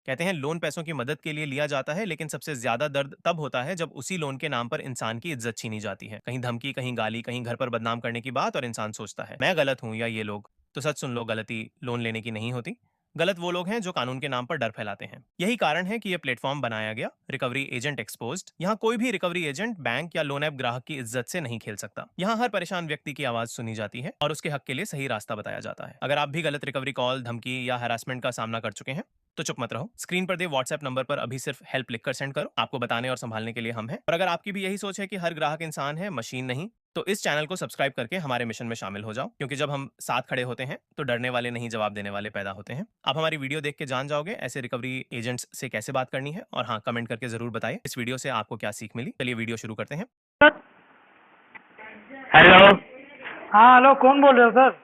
कहते हैं लोन पैसों की मदद के लिए लिया जाता है, लेकिन सबसे ज्यादा दर्द तब होता है जब उसी लोन के नाम पर इंसान की इज्जत छीनी जाती है। कहीं धमकी, कहीं गाली, कहीं घर पर बदनाम करने की बात, और इंसान सोचता है मैं गलत हूं या ये लोग। तो सच सुन लो, गलती लोन लेने की नहीं होती। गलत वो लोग हैं जो कानून के नाम पर डर फैलाते हैं। यही कारण है कि यह प्लेटफॉर्म बनाया गया, रिकवरी एजेंट एक्सपोज्ड। यहाँ कोई भी रिकवरी एजेंट बैंक या लोन ऐप ग्राहक की इज्जत से नहीं खेल सकता। यहाँ हर परेशान व्यक्ति की आवाज सुनी जाती है और उसके हक के लिए सही रास्ता बताया जाता है। अगर आप भी गलत रिकवरी कॉल, धमकी या हरासमेंट का सामना कर चुके हैं तो चुप मत रहो। स्क्रीन पर दे व्हाट्सएप नंबर पर अभी सिर्फ हेल्प लिखकर सेंड करो। आपको बताने और संभालने के लिए हम हैं। और अगर आपकी भी यही सोच है कि हर ग्राहक इंसान है, मशीन नहीं, तो इस चैनल को सब्सक्राइब करके हमारे मिशन में शामिल हो जाओ, क्योंकि जब हम साथ खड़े होते हैं तो डरने वाले नहीं, जवाब देने वाले पैदा होते हैं। आप हमारी वीडियो देख के जान जाओगे ऐसे रिकवरी एजेंट्स से कैसे बात करनी है। और हाँ, कमेंट करके जरूर बताइए इस वीडियो से आपको क्या सीख मिली। चलिए वीडियो शुरू करते हैं। हेलो। हाँ हेलो, कौन बोल रहे हो सर?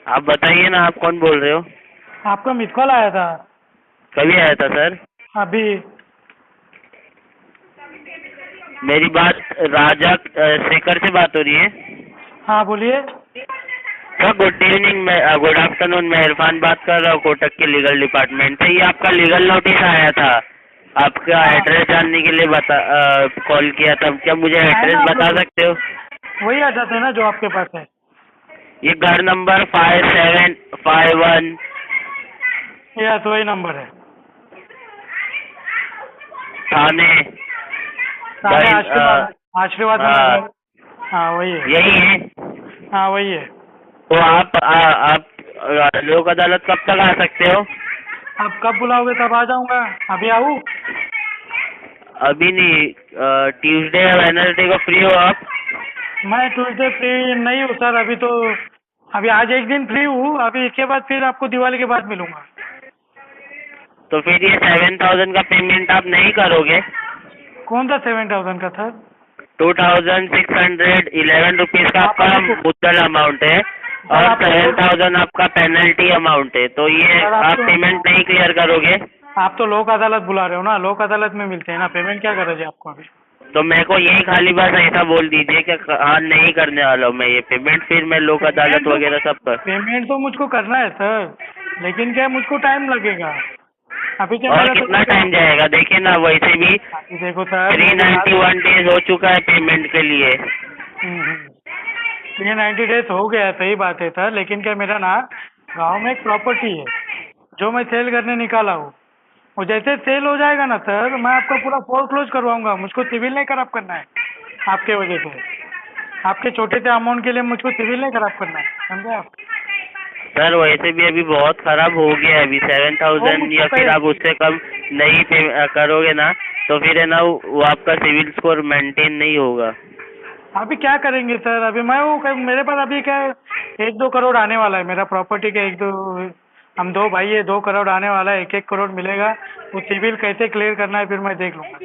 आप बताइए ना, आप कौन बोल रहे हो? आपका मिस कॉल आया था कभी आया था सर? अभी। मेरी बात राजा शेखर से बात हो रही है? हाँ बोलिए। सर गुड इवनिंग, मैं गुड आफ्टरनून, मैं इरफान बात कर रहा हूँ कोटक के लीगल डिपार्टमेंट से। ये आपका लीगल नोटिस आया था, आपका एड्रेस जानने के लिए कॉल किया था। क्या मुझे एड्रेस बता सकते हो? वही आ जाते हैं ना जो आपके पास है। ये घर नंबर 5751। यस, वही नंबर है। थाने आशीर्वाद हाँ, नगर। हाँ वही है। यही है। हाँ वही है। तो आप लोक अदालत कब तक आ सकते हो? आप कब बुलाओगे तब आ जाऊंगा। अभी आऊँ? अभी नहीं, ट्यूसडे या वेडनेसडे को फ्री हो आप? मैं ट्यूसडे फ्री नहीं हूँ सर अभी तो। अभी आज एक दिन फ्री हूँ, अभी इसके बाद फिर आपको दिवाली के बाद मिलूंगा। तो फिर ये 7,000 का पेमेंट आप नहीं करोगे? कौन सा 7,000 का सर? 2,611 रुपीज का आपका मुद्दल अमाउंट है और 7,000 आपका पेनल्टी अमाउंट है। तो ये आप पेमेंट नहीं क्लियर करोगे? आप तो लोक अदालत बुला रहे हो ना, लोक अदालत में मिलते हैं ना। पेमेंट क्या कर रहे आपको अभी? तो मेरे को यही खाली बस ऐसा बोल दीजिए कि हाँ नहीं करने वाला हूँ मैं ये पेमेंट, फिर मैं लोक अदालत वगैरह सब कर। पेमेंट तो मुझको करना है सर, लेकिन क्या मुझको टाइम लगेगा अभी। क्या और कितना टाइम जाएगा? देखिए ना, वैसे भी देखो सर 391 डेज हो चुका है पेमेंट के लिए। 390 डेज हो गया, सही बात है सर। लेकिन क्या मेरा ना गांव में एक प्रॉपर्टी है जो मैं सेल करने निकाला हूँ। वो जैसे सेल हो जाएगा ना सर, मैं आपका पूरा फोरक्लोज करवाऊंगा। मुझको सिविल नहीं खराब करना है आपके वजह से। आपके छोटे से अमाउंट के लिए मुझको सिविल नहीं खराब करना है, समझे आप? सर वैसे भी अभी बहुत खराब हो गया है। अभी 7,000 या फिर आप उससे कम नहीं करोगे ना तो फिर है ना वो आपका सिविल स्कोर मेंटेन नहीं होगा। अभी क्या करेंगे सर? अभी मैं वो मेरे पास अभी क्या 1-2 करोड़ आने वाला है मेरा प्रॉपर्टी का। 1-2 हम 2 भाई है, 2 करोड़ आने वाला है। 1-1 करोड़ मिलेगा। वो सिविल कैसे क्लियर करना है फिर मैं देख लूँगा।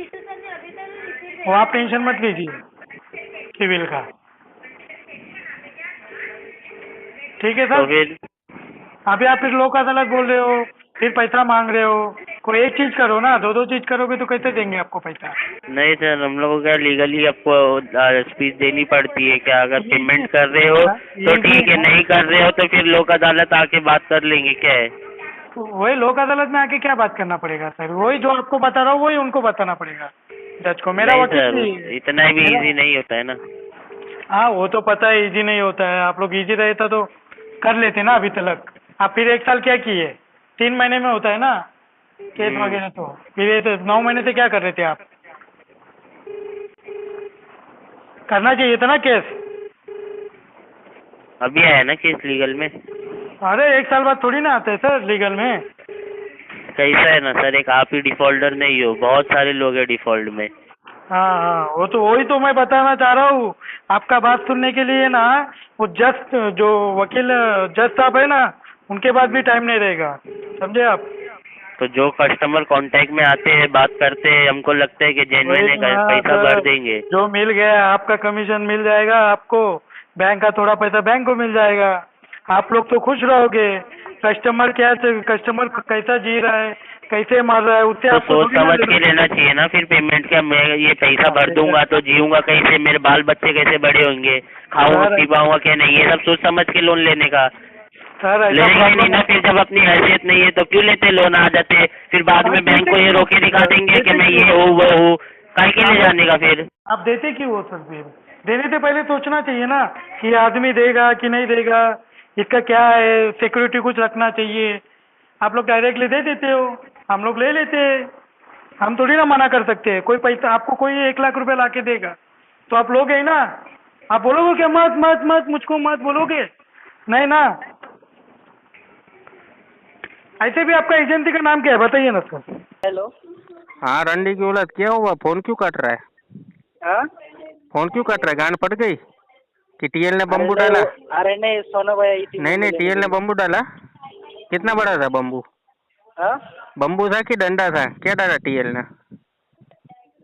वो आप टेंशन मत लीजिए सिविल का, ठीक है तो सर? फिर अभी आप फिर लोक अदालत बोल रहे हो, फिर पैसा मांग रहे हो। कोई एक चीज करो ना, 2-2 चीज करोगे तो कैसे देंगे आपको पैसा? नहीं सर, हम लोगों का लीगली आपको स्पीच देनी पड़ती है। क्या अगर पेमेंट कर रहे हो तो ठीक है, नहीं कर रहे हो तो फिर लोक अदालत आके बात कर लेंगे। क्या है वही लोक अदालत में आके क्या बात करना पड़ेगा सर? वही जो आपको बता रहा हूँ वही उनको बताना पड़ेगा जज को। मेरा वकील इतना भी इजी नहीं होता है ना। हाँ वो तो पता है, इजी नहीं होता है। आप लोग इजी रहता तो कर लेते ना अभी तक। आप फिर 1 साल क्या किए? 3 महीने में होता है ना केस वगैरह। तो फिर ये तो 9 महीने से क्या कर रहे थे आप? करना चाहिए था ना केस। अभी आया ना केस लीगल में। अरे 1 साल बाद थोड़ी ना आता है सर लीगल में। कैसा है ना सर, एक आप ही डिफॉल्टर नहीं हो, बहुत सारे लोग हैं डिफॉल्ट में। हाँ हाँ, वो तो वही तो मैं बताना चाह रहा हूँ। आपका बात सुनने के लिए ना वो जज जो वकील जज साहब है ना, उनके पास भी टाइम नहीं रहेगा, समझे आप? तो जो कस्टमर कांटेक्ट में आते हैं, बात करते हैं, हमको लगता है कि जेन्युइन है, पैसा भर देंगे। जो मिल गया आपका कमीशन मिल जाएगा आपको, बैंक का थोड़ा पैसा बैंक को मिल जाएगा। आप लोग तो खुश रहोगे। कस्टमर कस्टमर कैसा जी रहा है, कैसे मर रहा है, उससे तो आपको सोच समझ के लेना चाहिए ना फिर पेमेंट। क्या मैं ये पैसा भर दूंगा तो जीऊंगा कैसे, मेरे बाल बच्चे कैसे बड़े होंगे, खाऊंगा पी पाऊंगा क्या नहीं, ये सब सोच समझ के लोन लेने का। सर ऐसा लेंगे नहीं प्रॉब्लम ना, फिर जब अपनी हैसियत नहीं है तो क्यों लेते लोन आ जाते, फिर बाद में बैंक को ये रोके दिखा देंगे कि मैं ये हूँ वो हूँ, काहे के लिए जाने का फिर। आप देते क्यों हो सर? फिर देने से पहले सोचना चाहिए ना कि ये आदमी देगा कि नहीं देगा, इसका क्या है, सिक्योरिटी कुछ रखना चाहिए। आप लोग डायरेक्टली दे देते हो, हम लोग ले लेते हैं। हम थोड़ी ना मना कर सकते हैं। कोई पैसा आपको कोई 1 लाख रुपए ला के देगा तो आप लोगे ही ना। आप बोलोगे क्या मत मत मत मुझको मत बोलोगे? नहीं ना। ऐसे भी आपका एजेंसी का नाम क्या है बताइए ना सर। हेलो। हाँ रणडी की औलाद, क्या हुआ? फोन क्यों कट रहा है? हाँ? फोन क्यों कट रहा है? गांड फट गई कि टीएल ने अरे बम्बू नहीं डाला? अरे नहीं सोनू भैया इतनी नहीं नहीं, टीएल ने बम्बू डाला। कितना बड़ा था बम्बू? हाँ? बम्बू था कि डंडा था? क्या डाला टीएल ने?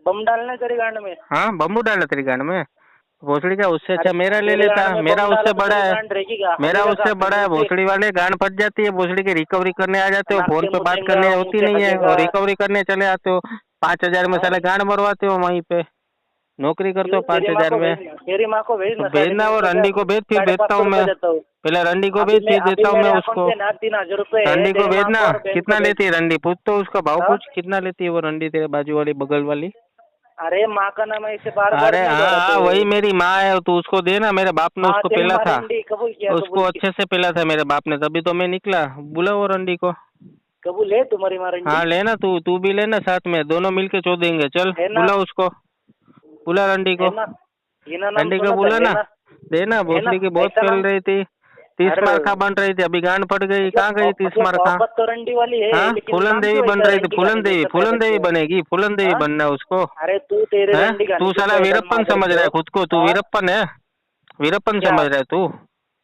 बम डालने तेरी गांड में। हाँ बम्बू डाला तेरी गांड में? भोसड़ी का उससे अच्छा अरे मेरा ले तेरे लेता। गांड में मेरा बम डाला उससे तो बड़ा तेरी है। गांड रहेगी क्या? मेरा हमें उससे क्या बड़ा है। मुझे भोसड़ी वाले गांड फट जाती है। भोसड़ी की रिकवरी करने आ जाते हो, नाक फोन से पे बात मुझेगा, करने मुंह होती से नहीं है, हगेगा। और रिकवरी करने चले आते हो। 5,000 में साले गांड मरवाते हो वहीं पे। नौकरी करते हो तेरी माँ 5,000 को में। भेजना, तेरी माँ को भेजना। भेजना, और रंडी को भेज, फिर भेजता हूँ मैं। पहले रंडी को भेज, फिर देता हूँ मैं उसको। 3,000 रुपए है रंडी को तेरी माँ भेजना। को और बहन कितना को भेज। लेती है रंडी? पूछ तो उसका भाव हाँ? पूछ, कितना लेती है वो रंडी तेरे बाजू वाली बगल वाली? अरे माँ का नाम ऐसे बार बार अरे नहीं हाँ दोहराते हाँ, हो। वही मेरी माँ है, तू उसको देना। मेरे बाप ने हाँ उसको तेरी पेला माँ था, रंडी कबूल किया, उसको कबूल अच्छे से पेला था मेरे बाप ने, तभी तो मैं निकला। बुला वो रंडी को। कबूल है तुम्हारी माँ रंडी? हाँ लेना, तू भी लेना साथ में, दोनों मिलके चोदेंगे। चल है ना? बुला उसको, बुला रंडी को। है ना? ये ना नाम रंडी को सुना था, बुला है ना, ना? देना। भोसड़ी की बहुत ऐसा फैल नाम। रही थी, 30 अरे मार्का बन रही थी, अभी गांड फट गई। कहाँ गई 30 मार्का? मोहब्बत तो रंडी वाली है हाँ, लेकिन फूलन नाम देवी क्यों बन ऐसा रही थी। रंडी फूलन गाने देवी, जैसा फूलन पैदा देवी किया? बनेगी। फूलन देवी हाँ? बनना है उसको। अरे तू तेरे हैं? रंडी गाने तू की साला पैदा वीरप्पन मादर समझ रहा है चोद। खुद को? तू हाँ? वीरप्पन है? वीरप्पन क्या? समझ रहा है तू?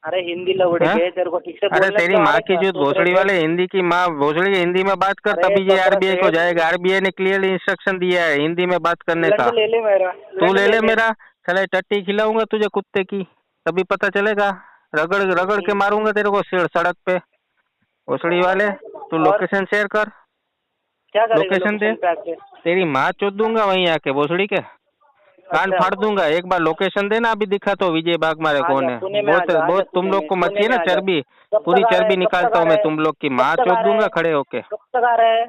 अरे हिंदी लवड़े हैं? के तेरे को ठीक से अरे बोलने तेरी तो आ माँ रहा की था, जो दूसरे भोसड़ी के। वाले हिंदी की माँ, भोसड़ी हिंदी में बात कर, अरे तभी ये 15 आरबीआई को सेठ जाएगा। आरबीआई ने क्लियरली इंस्ट्रक्शन दिया है हिंदी में बात करने का। लंड ले ले मेरा। तू लंड ले ले मेरा। साला टट्टी खिलाऊंगा तुझे कुत्ते की, तभी पता चलेगा। रगड़ रगड़ के मारूंगा तेरे को सड़क पे। भोसड़ी वाले, तू और लोकेशन शेयर कर। क्या करेगा लोकेशन दे, लोकेशन पे आके? तेरी माँ चोद दूंगा वहीं आके भोसड़ी के। कान अच्छा फाड़ दूंगा। एक बार लोकेशन देना, अभी दिखा तो विजय बाग मारे आ कौन जा, है। पुणे में आ बहुत जा, आ जा बहुत तुम पुणे लोग में, को मची पुणे है में ना आ जा। चर्बी, कब पूरी तक आ रहा चर्बी है? कब तक निकालता आ हूँ रहा मैं है? तुम लोग की। कब माँ तक आ चोद रहा दूंगा है? खड़े होके। कब तक आ रहा है?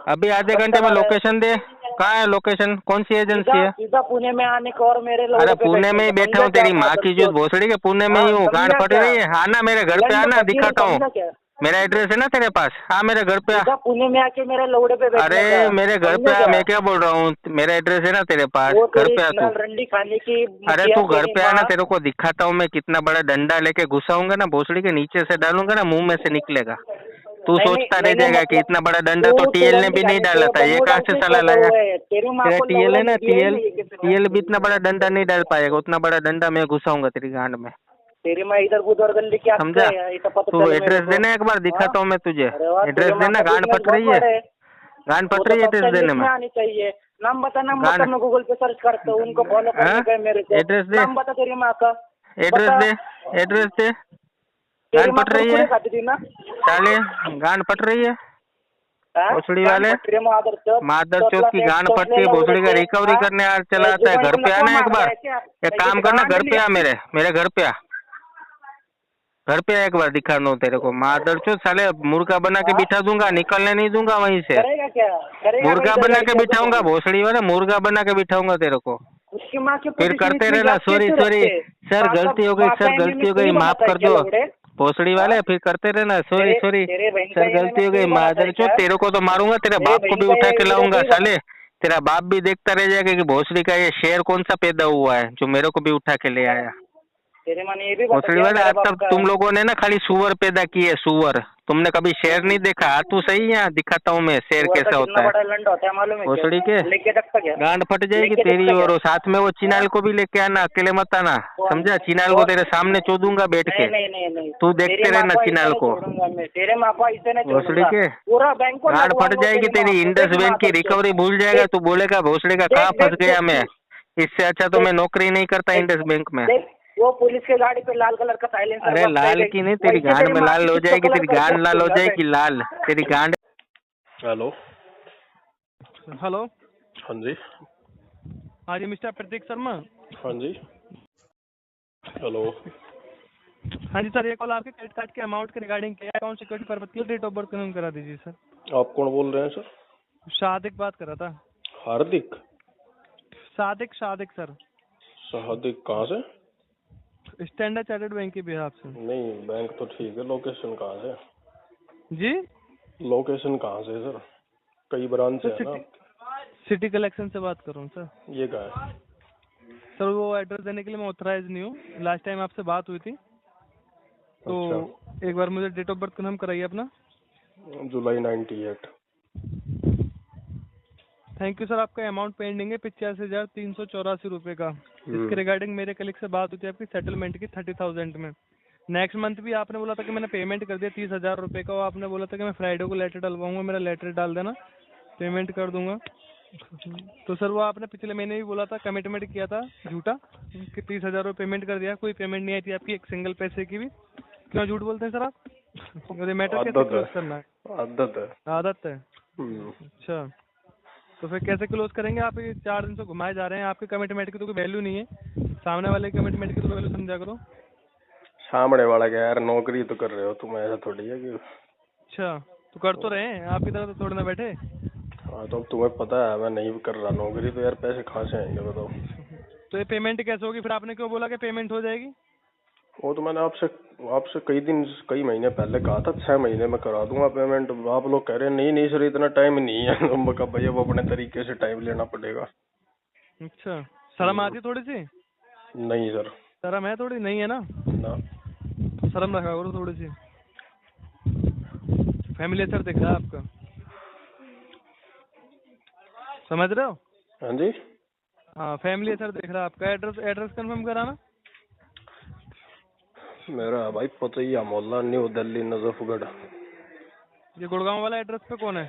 अभी आधे कब घंटे तक में आ रहा है? लोकेशन दे। कहाँ है लोकेशन? कौन सी एजेंसी सीधा है? सीधा पुणे में आने को और मेरे अरे लौड़े पे पुणे में ही बैठने को, बैठा हूँ, समझा तेरी क्या माँ की जो मादरचोद? भोसड़ी के पुणे में ही हाँ हूँ। गांड समझा फट क्या? रही है। आना मेरे घर पे, लंड आना, फकीर दिखाता हूँ। समझा क्या? मेरा एड्रेस है ना तेरे पास, हाँ मेरे घर पे आ। सीधा पुणे में आके मेरे लौड़े पे बैठने अरे का, मेरे घर समझा पे आ, क्या? मैं क्या बोल रहा हूँ? मेरा एड्रेस है ना तेरे पास, वो घर तेरी पे आ तू। नाल रंडी खाने की अरे मुखिया तू घर तेरी पे आना, माँ। तेरे को दिखाता हूँ मैं कितना बड़ा डंडा लेके घुसाऊंगा ना, भोसड़ी के नीचे से डालूंगा ना, मुंह में से निकलेगा। तू नहीं सोचता रह मैंने जाएगा कि मतलब इतना बड़ा डंडा तो तू टीएल ने रंडी भी नहीं खाने डाला के था, ये बम्बू कहाँ डाल से के सलाह पैदा लाया? हुए है। तेरी माँ तेरा को टीएल लौड़ा है ना, दिया ही टीएल, नहीं किसी ने। टीएल भी इतना बड़ा डंडा नहीं डाल पाएगा। उतना बड़ा डंडा मैं घुसाऊंगा तेरी गांड में, तेरी माँ इधर उधर गली क्या समझा? तू एड्रेस देना, एक बार दिखाता हूँ मैं तुझे। एड्रेस देना। गांड फट रही है, गांड वो फट तो रही है सबसे एड्रेस देने लिस्ट में। में आनी चाहिए। नाम बता, नाम गांड- बता, मैं गूगल पे सर्च करता हूँ, उनको फॉलो करने हाँ? का है मेरे को। एड्रेस दे, नाम बता तेरी माँ का। एड्रेस बता। दे, एड्रेस दे। तेरी गांड माँ फट रही है कुरकुरे खाती थी ना? साले, गांड फट रही है। हाँ? भोसड़ी गांड वाले, फट रही है मादरचोद। मादर चौथ की चोटला गांड पेट, फटती है। चोटले भोसड़ी का लौड़े के। रिकवरी हाँ? करने चला मैं आता है। जुबान घर को पे लकवा आना एक मार रहा बार। है क्या? एक मैं काम किसी करना, गांड घर पे लिया? आ मेरे घर पे आ। घर पे एक बार दिखा दूं तेरे को। मादर चौथ साले, मुर्गा बना के हाँ? बिठा दूंगा, निकलने नहीं दूंगा वहीं से। करेगा क्या? करेगा मुर्गा इधर बना गाड़ी के क्या बिठाऊंगा, तुम्हें? भोसड़ी वाला मुर्गा बना के बिठाऊंगा तेरे को। उसकी माँ की फिर पोजीशन करते इतनी रहना, गप सॉरी कैसे सॉरी रखते? सर, माँ का- गलती हो गई माँ सर, का गलती हो एमबीबीएस गई, नहीं माफ बनाता है कर क्या दो। लौड़े? भोसड़ी हाँ? वाले, फिर करते रहना, सॉरी तेरे सॉरी तेरे बहन का सर, गलती हो एमबीबीएस गई। नहीं बनाता है मादर चौथ, क्या? तेरे को तो मारूंगा, तेरे तेरे बाप को बहन भी का उठा के एमबीबीएस लाऊंगा नहीं बना। साले। तेरा बाप भी देखता रह जाएगा कि भोसड़ी का ये शेर कौन सा पैदा हुआ है जो मेरे को भी उठा के ले आया। तेरे माँ ने ये भी बता भोसड़ी दिया वाले, मेरे आज बाप तक का। तुम लोगों ने ना खाली सुअर पैदा किए, सुअर। तुमने कभी शेर नहीं देखा। तू सही है, दिखाता हूँ मैं शेर सुअर का कैसा कितना होता है। बड़ा लंड होता है मालूम है भोसड़ी क्या? के लेके रखता क्या? गांड फट जाएगी लेके तेरी, देखता और क्या? साथ में वो चिनाल को भी लेके आना, अकेले मत आना, समझा? चिनाल को तेरे सामने चोदूंगा बैठ के। नहीं नहीं नहीं नहीं, तू तेरी देखते माँ रहना को ऐसे चिनाल नहीं को। छोड़ूंगा मैं। तेरे माँ को ऐसे नहीं भोसड़ी छोड़ूंगा। के पूरा बैंक को गांड फट लगवाऊंगा जाएगी तेरी माँ तेरी। को। इंडस देख बैंक की मादरचोद। रिकवरी भूल जाएगा देख तू, बोलेगा भोसड़ी का कहाँ देख फंस गया मैं। देख इससे अच्छा तो मैं नौकरी नहीं करता देख इंडस बैंक में। देख, वो पुलिस के गाड़ी पे लाल कलर का साइलेंसर अरे बजता है, लाल देख। की नहीं, तेरी वैसे गांड में माँ लाल की हो किसको जाएगी, कलर तेरी करके गांड लाल हो रखूंगा, जाएगी, देख। लाल तेरी गांड। हेलो। हेलो। हाँ जी। हाँ जी मिस्टर प्रतीक शर्मा। हाँ जी। हेलो। हाँ जी सर, ये कॉल आपके क्रेडिट कार्ड के अमाउंट के रिगार्डिंग क्या अकाउंट सिक्योरिटी पर्पज के लिए डेट ऑफ बर्थ कन्फर्म करा दीजिए सर। आप कौन बोल रहे हैं सर? शादिक बात कर रहा था। हार्दिक? सादिक सर। हार्दिक कहाँ से? स्टैंडर्ड चार्टर्ड बैंक के बिहाफ से। नहीं, बैंक तो ठीक है, लोकेशन कहाँ से? जी लोकेशन कहाँ से सर? कई ब्रांच है ना? सिटी कलेक्शन से बात कर रहा हूँ सर। ये कहाँ है? सर वो एड्रेस देने के लिए मैं ऑथराइज नहीं हूँ। लास्ट टाइम आपसे बात हुई थी तो अच्छा। एक बार मुझे डेट ऑफ बर्थ कन्फर्म कराइए अपना। जुलाई 98। Thank you sir. आपका अमाउंट पेंडिंग है 85,384 रुपये का। इसके रिगार्डिंग मेरे कलीग से बात हुई थी आपकी सेटलमेंट की 30,000 में। नेक्स्ट मंथ भी आपने बोला था कि मैंने पेमेंट कर दिया 30,000 रुपये का, और आपने बोला था कि मैं फ्राइडे को लेटर डलवाऊंगा, मेरा लेटर डाल देना पेमेंट कर दूंगा। तो सर वो आपने पिछले महीने भी बोला था, कमिटमेंट किया था झूठा कि 30,000 रुपये पेमेंट कर दिया, कोई पेमेंट नहीं आई थी आपकी एक सिंगल पैसे की भी। क्यों झूठ बोलते हैं सर आप? मुझे मैटर कैसे क्लोज करना है? आदत है। अच्छा, तो फिर कैसे क्लोज करेंगे आप? ये 4 दिन से घुमाए जा रहे हैं, आपके कमिटमेंट की तो कोई वैल्यू नहीं है, सामने वाले कमिटमेंट की तो वैल्यू समझा करो। सामने वाला क्या यार, नौकरी तो कर रहे हो तुम, ऐसा थोड़ी है कि। अच्छा, तो कर तो रहे हैं, आप की तरह तो थोड़ी ना बैठे। हाँ तो अब तुम्हें पता है मैं नहीं कर रहा नौकरी, तो यार पैसे कहाँ से आएंगे बताओ? तो ये पेमेंट कैसे होगी फिर? आपने क्यों बोला कि पेमेंट हो जाएगी? वो तो मैंने आपसे कई महीने पहले कहा था 6 महीने में करा दूंगा पेमेंट। आप लोग कह रहे हैं नहीं सर इतना टाइम नहीं है। तो कहा भैया वो अपने तरीके से टाइम लेना पड़ेगा। अच्छा, शर्म आती थोड़ी सी? नहीं सर। शर्म है थोड़ी? नहीं है ना? शर्म रखा करो थोड़ी सी। फैमिली सर दिख रहा है आपका, समझ रहे हो? हाँ जी। हाँ, फैमिली सर दिख रहा है आपका। एड्रेस कंफर्म कराना। मेरा भाई पतैया मोहल्ला, न्यू दिल्ली, नजफगढ़। ये गुड़गांव वाला एड्रेस पे कौन है?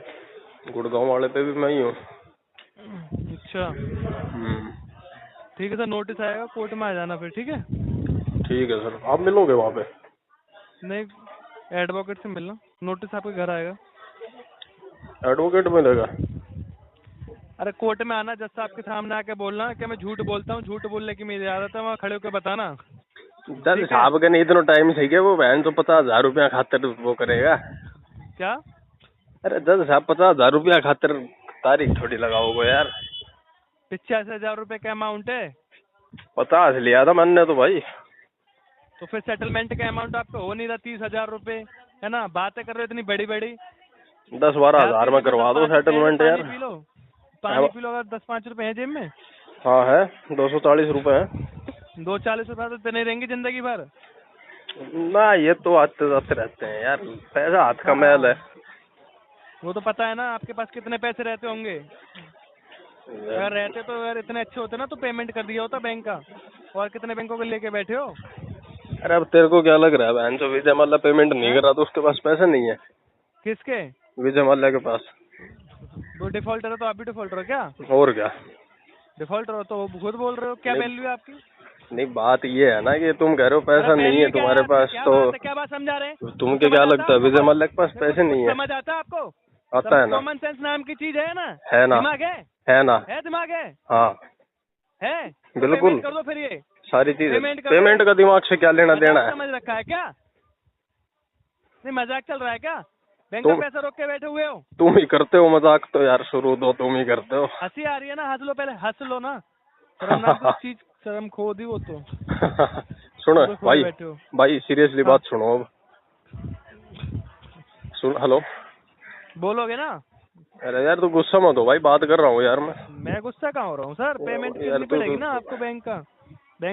गुड़गांव वाले पे भी मैं ही हूँ। अच्छा ठीक है सर, नोटिस आएगा, कोर्ट में आ जाना फिर। ठीक है? ठीक है सर। आप मिलोगे वहाँ पे? नहीं, एडवोकेट से मिलना, नोटिस आपके घर आएगा। एडवोकेट मिलेगा? अरे कोर्ट में आना, जज साहब के सामने आके बोलना कि मैं झूठ बोलता हूँ, झूठ बोलने की मेरी आदत है, वहाँ खड़े होकर बताना। जज साहब का नहीं इतना टाइम सही है, वो बहन तो 50,000 रुपया खातिर वो करेगा। क्या? अरे जज साहब 50,000 रुपया खातिर तारीख थोड़ी लगाओगे यार। 85,000 रुपये का अमाउंट है। 50 लिया था मैंने तो भाई। तो फिर सेटलमेंट का अमाउंट आपका हो नहीं रहा 30,000 रुपये, है ना? बातें कर रहे हो इतनी बड़ी बड़ी। 10-12 हजार में करवा दो सेटलमेंट यार। पानी पी लो अगर 10-5 रुपए है जेब में। हाँ है, 240 रुपए है। 240 रुपए तो इतने रहेंगे जिंदगी भर ना, ये तो आते जाते रहते हैं यार, पैसा हाथ का मैल है। वो तो पता है ना आपके पास कितने पैसे रहते होंगे। अगर रहते तो यार इतने अच्छे होते ना तो पेमेंट कर दिया होता बैंक का। और कितने बैंकों को लेके बैठे हो? अरे अब तेरे को क्या लग रहा है बहन, तो विजय माल्या पेमेंट नहीं कर रहा तो उसके पास पैसे नहीं है? किसके? विजय माल्या के पास। वो डिफॉल्टर है तो आप भी डिफॉल्टर हो क्या? और क्या डिफॉल्टर हो तो खुद बोल रहे हो। क्या वैल्यू है आपकी? नहीं, बात ये है ना कि तुम कह रहे हो पैसा नहीं है तुम्हारे पास, तो क्या बात समझा रहे हैं? तुमको क्या लगता है विजय माल्या के पास पैसे नहीं है? समझ आता है आपको? आता है ना? कॉमन सेंस नाम की चीज है ना? है ना? दिमाग है? है ना? है दिमाग है? हाँ है? बिल्कुल। पेमेंट कर दो फिर। ये सारी चीज पेमेंट पेमेंट का दिमाग से क्या लेना देना है? समझ रखा है क्या? नहीं, मजाक चल रहा है क्या? बैंक का पैसा रोक के बैठे हुए हो? तुम ही करते हो मजाक तो यार, शुरू तो तुम ही करते हो। हंसी आ रही है ना? हंस लो, पहले हंस लो ना। शर्म चीज शर्म खो दी वो तो। सुनो तो भाई सीरियसली बात सुनो अब। सुन, हेलो, बोलोगे ना? अरे यार तू गुस्सा मत हो भाई, बात कर रहा हूँ यार मैं गुस्सा कहाँ हो रहा हूँ सर? पेमेंट करनी पड़ेगी ना आपको बैंक का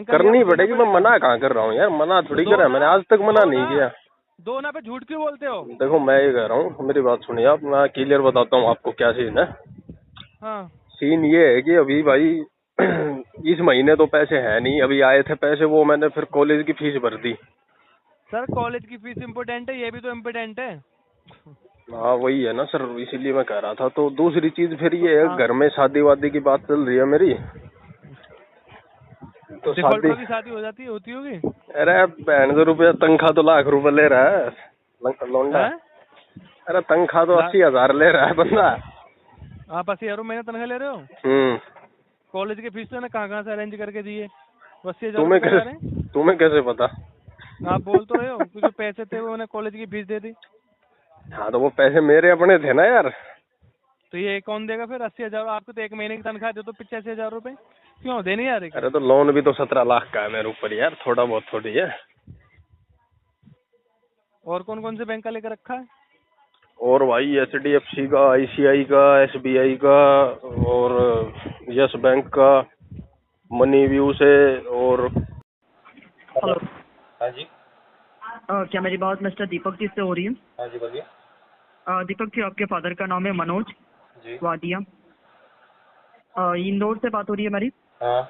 करनी पड़ेगी। मैं मना कहाँ कर रहा हूँ यार, मना थोड़ी कर रहा है मैंने, आज तक मना नहीं किया। दो ना पे झूठ क्यों बोलते हो? देखो मैं ये कह रहा हूँ, मेरी बात सुनिए आप, मैं क्लियर बताता हूँ आपको क्या सीन है। हाँ, सीन ये है कि अभी भाई इस महीने तो पैसे है नहीं, अभी आए थे पैसे, वो मैंने फिर कॉलेज की फीस भर दी। सर कॉलेज की फीस इम्पोर्टेंट है, ये भी तो इम्पोर्टेंट है। हाँ वही है ना सर, इसीलिए मैं कह रहा था। तो दूसरी चीज फिर ये है, घर में शादी वादी की बात चल रही है मेरी, तो शादी हो जाती होती होगी। अरे 95 रुपया तनख्वाह तो लाख रुपए ले रहा है लौंडा। अरे तनख्वाह तो 80,000 ले रहा है बंदा। आप 80,000 महीना तनख्वाह ले रहे हो? कॉलेज की फीस तो ना कहाँ से अरेंज करके दिए? 80,000 तुम्हें कैसे पता? आप बोल तो रहे हो कि जो पैसे थे वो मैंने कॉलेज की फीस दे दी। हाँ तो वो पैसे मेरे अपने थे ना यार। तो ये कौन देगा फिर 80,000? आपको तो 1 महीने की तनख्वाह दे तो 85,000 रुपए क्यों दे नहीं आ रहे? अरे तो लोन भी तो 17 लाख का है मेरे ऊपर यार, थोड़ा बहुत थोड़ी है। और कौन कौन से बैंक का लेकर रखा है? और भाई HDFC का, ICI का, SBI का और यस बैंक का, मनी व्यू से और। हेलो। हाँ जी। क्या मेरी बात मिस्टर दीपक जी से हो रही है? हाँ जी बोलिए। दीपक जी, आपके फादर का नाम है मनोज जी। वादिया। इंदौर से बात हो रही है मेरी? हाँ।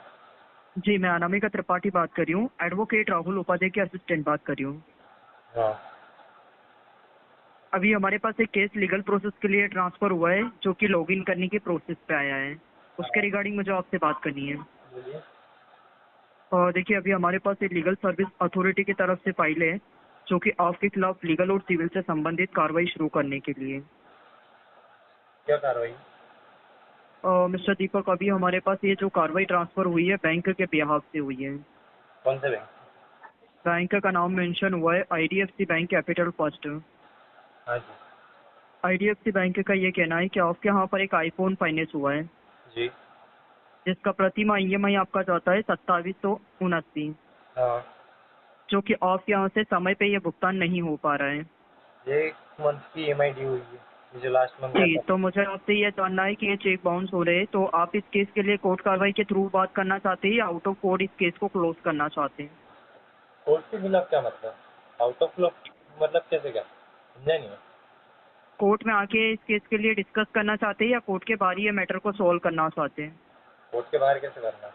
जी, मैं अनामिका त्रिपाठी बात कर रही हूँ, एडवोकेट राहुल उपाध्याय के असिस्टेंट बात कर रही हूँ। हाँ। अभी हमारे पास एक केस लीगल प्रोसेस के लिए ट्रांसफर हुआ है जो कि लॉगिन करने की प्रोसेस पे आया है, उसके रिगार्डिंग मुझे आपसे बात करनी है। बोलिए। देखिए, अभी हमारे पास एक लीगल सर्विस अथॉरिटी की तरफ से फाइल है जो कि आपके खिलाफ लीगल और सिविल से संबंधित कार्रवाई शुरू करने के लिए। क्या कार्रवाई? मिस्टर दीपक, अभी हमारे पास ये जो कार्रवाई ट्रांसफर हुई है बैंक के बिहाफ से हुई है। कौन से बैंक? बैंक का नाम मेंशन हुआ है IDFC बैंक कैपिटल फर्स्ट। हाँ जी। IDFC बैंक का ये कहना है कि आपके यहाँ पर एक आईफोन फाइनेंस हुआ है जी। जिसका प्रति माह EMI आपका जाता है 2779, हाँ। जो कि आपके यहाँ से समय पे ये भुगतान नहीं हो पा रहा है। ये 1 मंथ की EMI ड्यू हुई है, ये जो लास्ट मंथ जी, तो मुझे आपसे ये जानना है कि ये चेक बाउंस हो रहे हैं, तो आप इस केस के लिए कोर्ट कार्रवाई के थ्रू बात करना चाहते हैं या आउट ऑफ कोर्ट इस केस को क्लोज करना चाहते हैं? कोर्ट के खिलाफ क्या मतलब? आउट ऑफ लॉ मतलब कैसे? क्या समझा नहीं है। कोर्ट में आके इस केस के लिए डिस्कस करना चाहते हैं या कोर्ट के बाहर ये मैटर को सॉल्व करना चाहते हैं? कोर्ट के बाहर कैसे करना?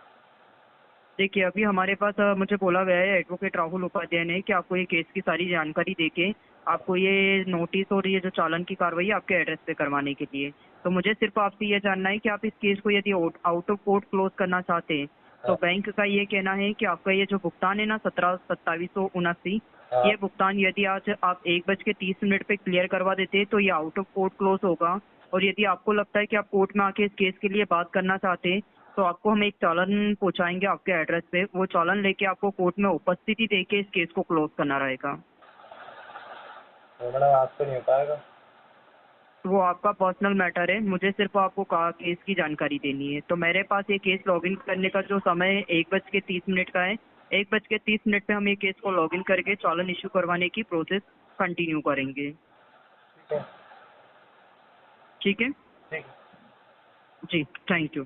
देखिए, अभी हमारे पास मुझे बोला गया है एडवोकेट राहुल उपाध्याय ने कि आपको ये केस की सारी जानकारी देके आपको ये नोटिस और ये जो चालान की कार्रवाई है आपके एड्रेस पे करवाने के लिए। तो मुझे सिर्फ आपसे ये जानना है कि आप इस केस को यदि आउट ऑफ कोर्ट क्लोज करना चाहते हैं तो बैंक का ये कहना है कि आपका ये जो भुगतान है ना 2779, हाँ। ये भुगतान यदि आज आप 1:30 पे क्लियर करवा देते हैं तो ये आउट ऑफ कोर्ट क्लोज होगा। और यदि आपको लगता है कि आप कोर्ट में आके इस केस के लिए बात करना चाहते हैं तो आपको हम एक चालान पहुंचाएंगे आपके एड्रेस पे, वो चालान लेके आपको कोर्ट में उपस्थिति देके इस केस को क्लोज करना रहेगा। तो मैडम आज तो नहीं हो पाएगा। वो आपका पर्सनल मैटर है, मुझे सिर्फ आपको केस की जानकारी देनी है। तो मेरे पास ये केस लॉगिन करने का जो समय है 1:30 का है। 1:30 पे हम ये केस को लॉगिन करके चालान इशू करवाने की प्रोसेस कंटिन्यू करेंगे। ठीक है। ठीक है ठीक। जी, थैंक यू।